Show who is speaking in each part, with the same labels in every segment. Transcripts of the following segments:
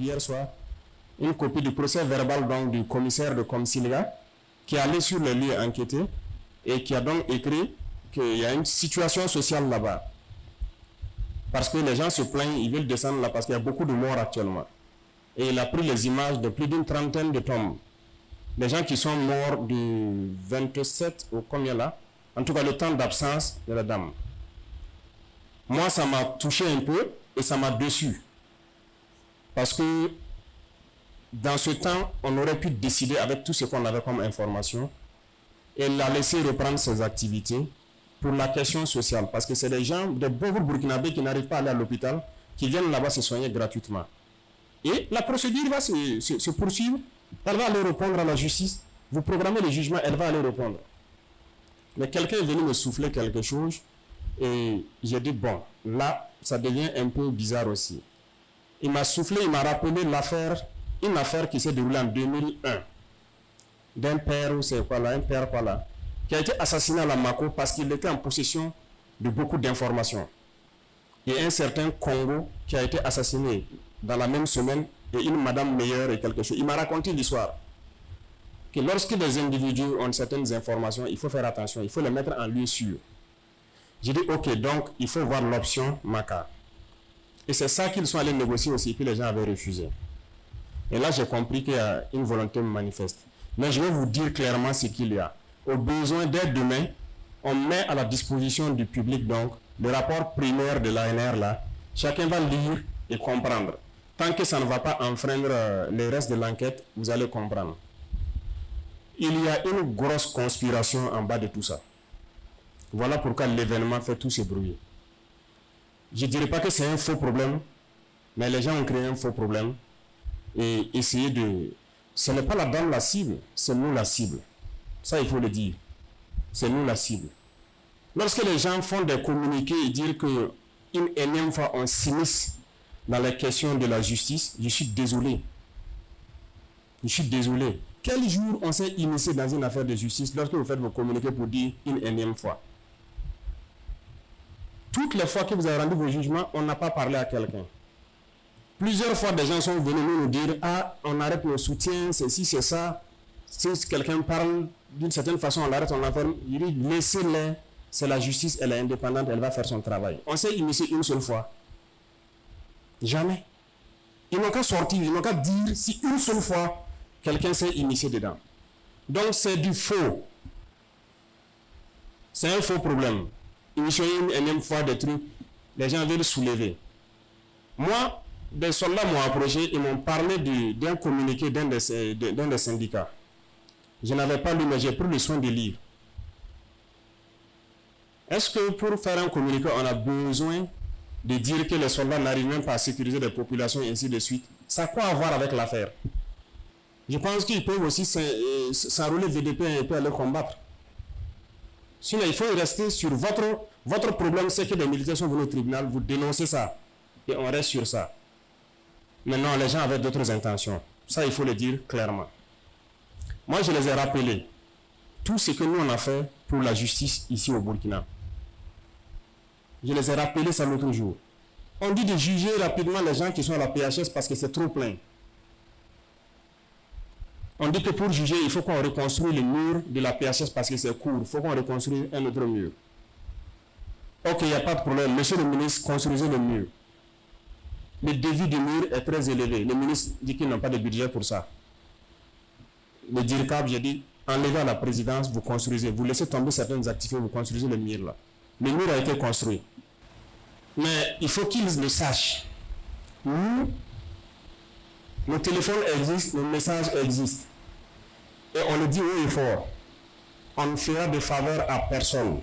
Speaker 1: hier soir une copie du procès verbal donc, du commissaire de Comsilia qui est allé sur le lieu enquêté et qui a donc écrit qu'il y a une situation sociale là-bas. Parce que les gens se plaignent, ils veulent descendre là parce qu'il y a beaucoup de morts actuellement. Et il a pris les images de plus d'une trentaine de tombes. Des gens qui sont morts du 27 au combien là? En tout cas, le temps d'absence de la dame. Moi, ça m'a touché un peu et ça m'a déçu. Parce que dans ce temps, on aurait pu décider avec tout ce qu'on avait comme information et la laisser reprendre ses activités pour la question sociale. Parce que c'est des gens, des pauvres Burkinabés qui n'arrivent pas à aller à l'hôpital, qui viennent là-bas se soigner gratuitement. Et la procédure va se poursuivre. Elle va aller répondre à la justice. Vous programmez le jugement, elle va aller répondre. Mais quelqu'un est venu me souffler quelque chose et j'ai dit, bon, là, ça devient un peu bizarre aussi. Il m'a soufflé, il m'a rappelé une affaire qui s'est déroulée en 2001 d'un père, ou c'est quoi là, un père quoi là, qui a été assassiné à la Mako parce qu'il était en possession de beaucoup d'informations. Et un certain Congo qui a été assassiné dans la même semaine et une madame meilleure et quelque chose. Il m'a raconté l'histoire. Que lorsque les individus ont certaines informations, il faut faire attention, il faut les mettre en lieu sûr. J'ai dit, ok, donc il faut voir l'option Maka. Et c'est ça qu'ils sont allés négocier aussi, que les gens avaient refusé. Et là, j'ai compris qu'il y a une volonté manifeste. Mais je vais vous dire clairement ce qu'il y a. Au besoin, dès demain, on met à la disposition du public donc le rapport primaire de l'ANR là. Chacun va lire et comprendre. Tant que ça ne va pas enfreindre le reste de l'enquête, vous allez comprendre. Il y a une grosse conspiration en bas de tout ça. Voilà pourquoi l'événement fait tout ce bruit. Je ne dirais pas que c'est un faux problème, mais les gens ont créé un faux problème et essayer de... Ce n'est pas la dame la cible, c'est nous la cible. Ça, il faut le dire. C'est nous la cible. Lorsque les gens font des communiqués et disent qu'une énième fois on s'immisce dans les questions de la justice, je suis désolé. Je suis désolé. Quel jour on s'est immiscé dans une affaire de justice lorsque vous faites vos communiqués pour dire une énième fois? Toutes les fois que vous avez rendu vos jugements, on n'a pas parlé à quelqu'un. Plusieurs fois, des gens sont venus nous dire « Ah, on arrête nos soutiens, c'est ci, c'est ça. » Si quelqu'un parle d'une certaine façon, on l'arrête, on l'enferme. Il dit « Laissez-les, c'est la justice, elle est indépendante, elle va faire son travail. » On s'est immiscé une seule fois. Jamais. Ils n'ont qu'à sortir, ils n'ont qu'à dire si une seule fois, quelqu'un s'est immiscé dedans. Donc c'est du faux. C'est un faux problème. Initier une énième fois des trucs, les gens veulent soulever. Moi, des soldats m'ont approché, ils m'ont parlé d'un communiqué d'un des syndicats. Je n'avais pas lu, mais j'ai pris le soin de lire. Est-ce que pour faire un communiqué, on a besoin de dire que les soldats n'arrivent même pas à sécuriser les populations et ainsi de suite? Ça a quoi à voir avec l'affaire? Je pense qu'ils peuvent aussi s'enrôler VDP et aller combattre. Sinon, il faut rester sur votre problème, c'est que les militaires sont venus au tribunal, vous dénoncez ça. Et on reste sur ça. Maintenant, les gens avaient d'autres intentions. Ça, il faut le dire clairement. Moi, je les ai rappelés. Tout ce que nous, on a fait pour la justice ici au Burkina. Je les ai rappelés ça l'autre jour. On dit de juger rapidement les gens qui sont à la PHS parce que c'est trop plein. On dit que pour juger, il faut qu'on reconstruise le mur de la PHS parce que c'est court. Il faut qu'on reconstruise un autre mur. Ok, il n'y a pas de problème. Monsieur le ministre, construisez le mur. Le devis du mur est très élevé. Le ministre dit qu'il n'a pas de budget pour ça. Le DIRCAB, j'ai dit, enlevez à la présidence, vous construisez. Vous laissez tomber certaines activités, vous construisez le mur là. Le mur a été construit. Mais il faut qu'ils le sachent. Nous, nos téléphones existent, nos messages existent. Et on le dit haut et fort. On ne fera de faveur à personne.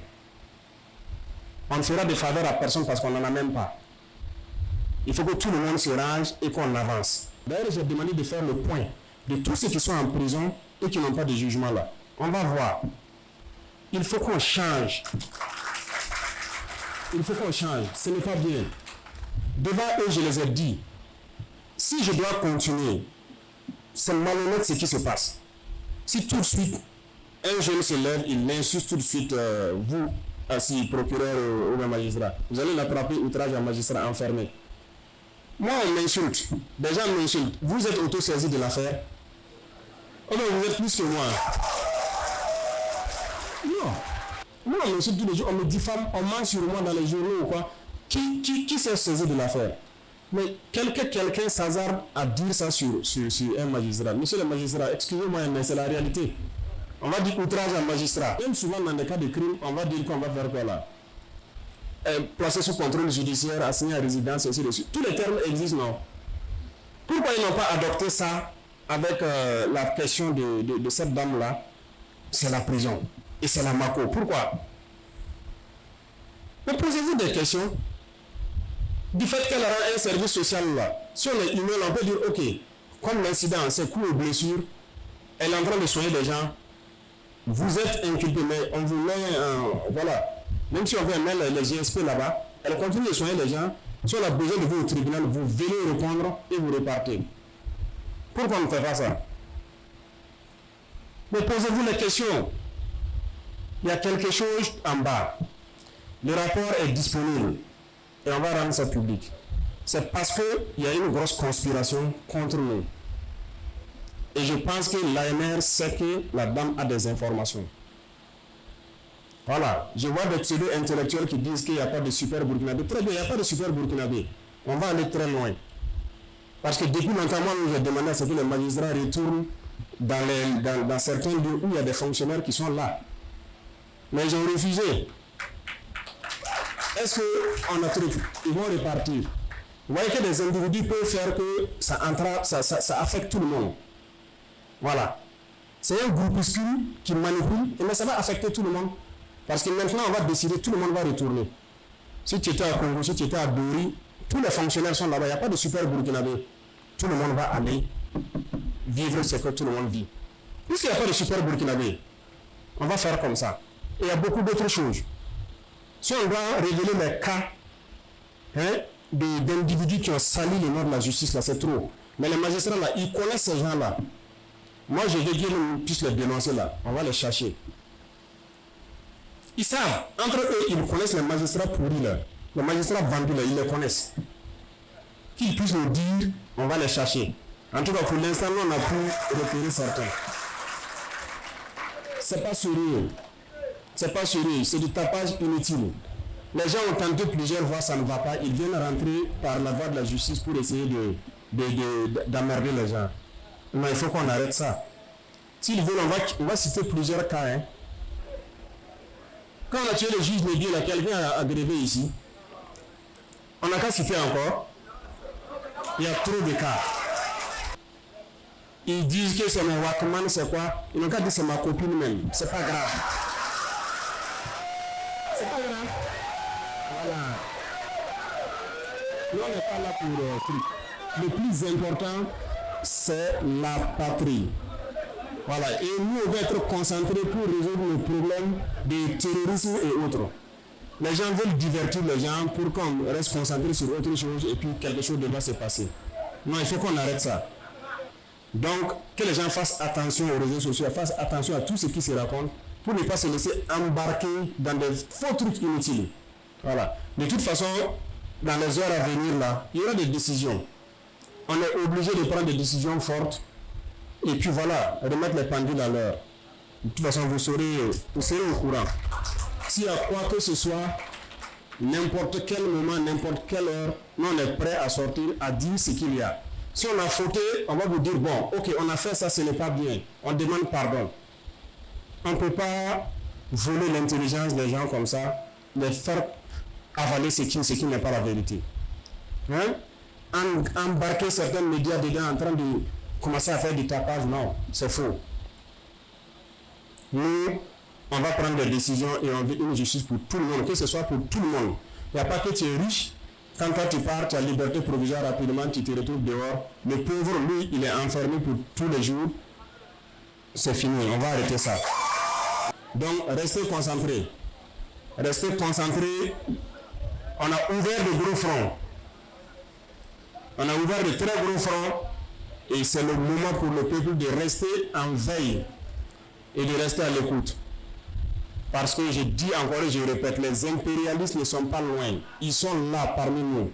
Speaker 1: On ne fera de faveur à personne parce qu'on n'en a même pas. Il faut que tout le monde se range et qu'on avance. D'ailleurs, j'ai demandé de faire le point de tous ceux qui sont en prison et qui n'ont pas de jugement là. On va voir. Il faut qu'on change. Il faut qu'on change. Ce n'est pas bien. Devant eux, je les ai dit, si je dois continuer, c'est malhonnête ce qui se passe. Si tout de suite, un jeune se lève, il insulte tout de suite vous, assis, procureur ou magistrat, vous allez l'attraper, outrage à magistrat, enfermé. Moi, on m'insulte. Des gens m'insultent. Vous êtes auto-saisi de l'affaire. Oh non, vous êtes plus que moi. Non. Moi, on m'insulte tous les jours. On me diffame, on ment sur moi dans les journaux ou quoi. Qui s'est saisi de l'affaire? Mais quelqu'un s'hasarde à dire ça sur un magistrat. Monsieur le magistrat, excusez-moi, mais c'est la réalité. On va dire outrage à un magistrat. Même souvent dans des cas de crime, on va dire qu'on va faire quoi là? Placé sous contrôle judiciaire, assigné à résidence, ainsi de suite. Tous les termes existent, non? Pourquoi ils n'ont pas adopté ça avec la question de cette dame-là? C'est la prison. Et c'est la MACO. Pourquoi? Mais posez-vous des questions. Du fait qu'elle rend un service social là, si on est humain, on peut dire, ok, comme l'incident, c'est coups et blessures, elle est en train de soigner des gens, vous êtes inculpé, mais on vous met, voilà, même si on veut mettre les GSP là-bas, elle continue de soigner les gens, si on a besoin de vous au tribunal, vous venez répondre et vous repartez. Pourquoi on ne fait pas ça? Mais posez-vous les questions. Il y a quelque chose en bas. Le rapport est disponible. Et on va rendre ça public. C'est parce qu'il y a une grosse conspiration contre nous. Et je pense que l'ANR sait que la dame a des informations. Voilà. Je vois des pseudo-intellectuels qui disent qu'il n'y a pas de super burkinabé. Très bien, il n'y a pas de super burkinabé. On va aller très loin. Parce que depuis longtemps, moi, j'ai demandé à ce que les magistrats retournent dans certains lieux où il y a des fonctionnaires qui sont là. Mais ils ont refusé. Est-ce qu'on a truc? Ils vont repartir. Vous voyez que des individus peuvent faire que ça affecte tout le monde. Voilà. C'est un groupuscule qui manipule, mais ça va affecter tout le monde. Parce que maintenant, on va décider, tout le monde va retourner. Si tu étais à Congo, si tu étais à Dori, tous les fonctionnaires sont là-bas. Il n'y a pas de super burkinabé. Tout le monde va aller vivre ce que tout le monde vit. Puisqu'il n'y a pas de super burkinabé, on va faire comme ça. Et il y a beaucoup d'autres choses. Si on doit révéler les cas d'individus qui ont sali le nom de la justice, là, c'est trop. Mais les magistrats, là, ils connaissent ces gens-là. Moi, je veux dire qu'on puisse les dénoncer, là. On va les chercher. Ils savent. Entre eux, ils connaissent les magistrats pourris, là. Les magistrats vendus, là, ils les connaissent. Qu'ils puissent nous dire, on va les chercher. En tout cas, pour l'instant, on a pu repérer certains. C'est pas sérieux. C'est pas sérieux, c'est du tapage inutile. Les gens ont tenté plusieurs fois, ça ne va pas. Ils viennent rentrer par la voie de la justice pour essayer d'emmerder les gens. Mais il faut qu'on arrête ça. S'ils veulent, on va citer plusieurs cas. Hein. Quand on a tué le juge Nébié, quelqu'un a grévé ici. On n'a qu'à citer encore. Il y a trop de cas. Ils disent que c'est mon Wakman, c'est quoi? Ils n'ont qu'à dire que c'est ma copine même. C'est pas grave. C'est pas grave. Voilà. Nous, on n'est pas là pour truc. Le plus important, c'est la patrie. Voilà. Et nous, on va être concentrés pour résoudre le problème de terrorisme et autres. Les gens veulent divertir les gens pour qu'on reste concentré sur autre chose et puis quelque chose devra se passer. Non, il faut qu'on arrête ça. Donc, que les gens fassent attention aux réseaux sociaux, fassent attention à tout ce qui se raconte pour ne pas se laisser embarquer dans des faux trucs inutiles. Voilà. De toute façon, dans les heures à venir, là, il y aura des décisions. On est obligé de prendre des décisions fortes et puis voilà, remettre les pendules à l'heure. De toute façon, vous serez au courant. S'il y a quoi que ce soit, n'importe quel moment, n'importe quelle heure, nous on est prêt à sortir, à dire ce qu'il y a. Si on a fauté, on va vous dire, bon, ok, on a fait ça, ce n'est pas bien. On demande pardon. On ne peut pas voler l'intelligence des gens comme ça, les faire avaler ce qui n'est pas la vérité. Hein? Embarquer certains médias dedans en train de commencer à faire du tapage, non, c'est faux. Nous, on va prendre des décisions et on veut une justice pour tout le monde, que ce soit pour tout le monde. Il n'y a pas que tu es riche, quand toi tu pars, tu as liberté provisoire rapidement, tu te retrouves dehors. Le pauvre, lui, il est enfermé pour tous les jours. C'est fini, on va arrêter ça. Donc, restez concentrés. Restez concentrés. On a ouvert de gros fronts. On a ouvert de très gros fronts. Et c'est le moment pour le peuple de rester en veille et de rester à l'écoute. Parce que je dis encore et je répète, les impérialistes ne sont pas loin. Ils sont là parmi nous.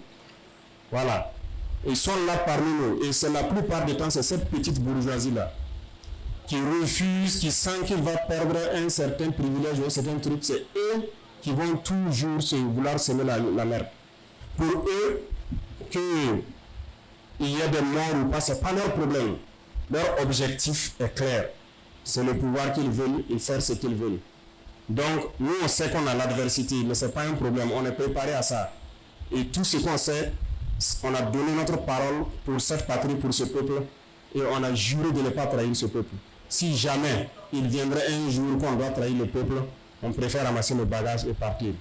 Speaker 1: Voilà. Ils sont là parmi nous. Et c'est la plupart du temps, c'est cette petite bourgeoisie-là qui refuse, qui sent qu'il va perdre un certain privilège ou un certain truc. C'est eux qui vont toujours vouloir semer la merde. Pour eux, qu'il y ait des morts ou pas, ce n'est pas leur problème. Leur objectif est clair. C'est le pouvoir qu'ils veulent et faire ce qu'ils veulent. Donc, nous, on sait qu'on a l'adversité, mais ce n'est pas un problème. On est préparé à ça. Et tout ce qu'on sait, on a donné notre parole pour cette patrie, pour ce peuple, et on a juré de ne pas trahir ce peuple. Si jamais il viendrait un jour qu'on doit trahir le peuple, on préfère ramasser le bagage et partir.